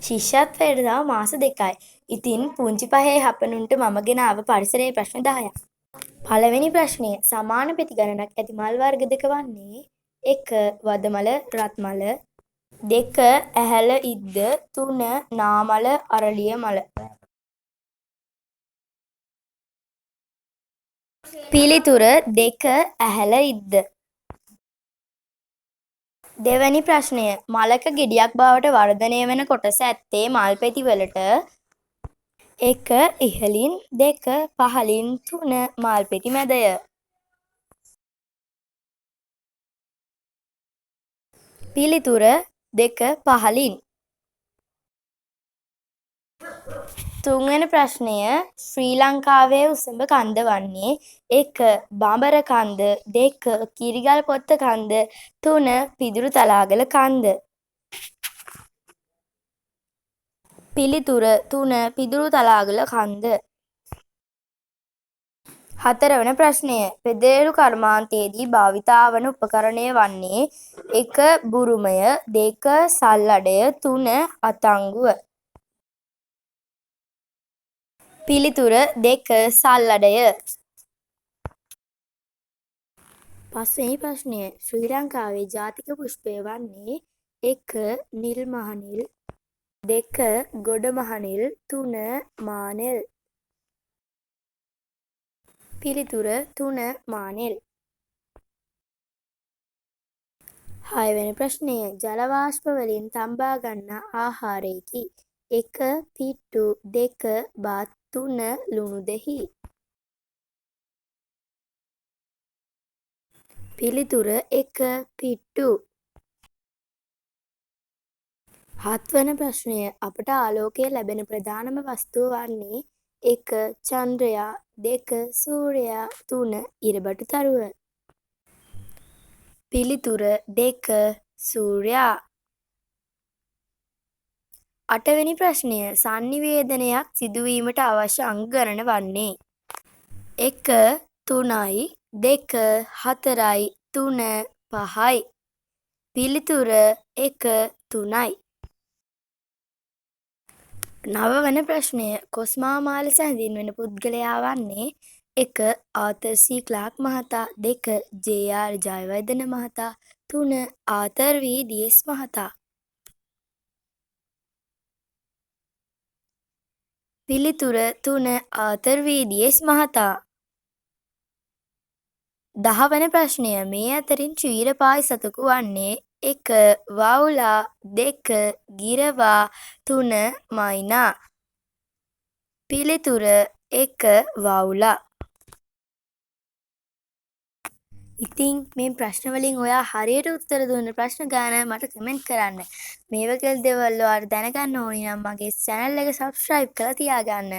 ශිෂ්‍යත්වයට තව මාස 2යි. ඉතින් පුංචි පහේ හපනුන්ට මම ගෙනාව පරිසරයේ ප්‍රශ්න 10ක්. පළවෙනි ප්‍රශ්නය සමාන පෙති ගණනක් ඇති මල් වර්ග දෙක වන්නේ 1. වදමල රත්මල 2. ඇහැල ඉද්ද 3. නාමල අරලිය මල. පිළිතුර 2. ඇහැල ඉද්ද. දෙවැනි ප්‍රශ්නය මලක ගෙඩියක් බවට වර්ධනය වන කොටස ඇත්තේ මල් පෙති වලට 1. ඉහළින් 2. පහළින් 3. මල් පෙති මැදය. පිළිතුර 2. පහළින්. තුන්වෙනි ප්‍රශ්නය ශ්‍රී ලංකාවේ උසම කන්ද වන්නේ 1. බඹර කන්ද 2. කිරිගල්පොත්ත කන්ද 3. පිදුරු තලාගල කන්ද. පිළිතුර 3. පිදුරු තලාගල කන්ද. හතරවන ප්‍රශ්නය පෙදරේළු කර්මාන්තයේදී භාවිතා වන උපකරණය වන්නේ 1. බුරුමය 2. සල්අඩය 3. අතංගුව. පිළිතුර 2. සල්අඩය. පස්වෙනි ප්‍රශ්නය ශ්‍රී ලංකාවේ ජාතික පුෂ්පය වන්නේ 1. නිල් මහනිල් 2. ගොඩ මහනිල් 3. මානෙල්. පිළිතුර 3. මානෙල්. හයවෙනි ප්‍රශ්නය ජල වාෂ්ප වලින් තම්බා ගන්නා ආහාරයකි 1. පිට්ටු 2. බත් 3. ලුණු දෙහි. පිළිතුර 1. පිට්ටු. හත්වන ප්‍රශ්නය අපට ආලෝකය ලැබෙන ප්‍රධානම වස්තුව වන්නේ 1. චන්ද්‍රයා 2. සූර්යයා 3. ඉරබටු තරුව. පිළිතුර 2. සූර්යයා. අටවෙනි ප්‍රශ්නය සංනිවේදනයක් සිදුවීමට අවශ්‍ය අංග ගණන වන්නේ 1. 3යි 2. 4යි 3. 5යි. පිළිතුර 1. 3යි. නවවන ප්‍රශ්නය කොස්මාමා ලෙස හැඳින්වෙන පුද්ගලයා වන්නේ 1. ආතර් සී ක්ලාක් මහතා 2. ජේ.ආර්. ජයවර්ධන මහතා 3. ආතර් වී ඩී.එස්. මහතා. පිළිතුර 3. ආතර් වී ඩී.එස්. මහතා. 10 වන ප්‍රශ්නය මේ අතරින් ක්ෂීරපායි සතකු වන්නේ 1. වවුලා 2. ගිරවා 3. මයිනා. පිළිතුර 1. වවුලා. ඉතින් මේ ප්‍රශ්න වලින් ඔයා හරියට උත්තර දුන්න ප්‍රශ්න ගාන මට කමෙන්ට් කරන්න. මේ වගේ දේවල් ඔයාලා දැනගන්න ඕනි නම් මගේ channel එක subscribe කරලා තියාගන්න.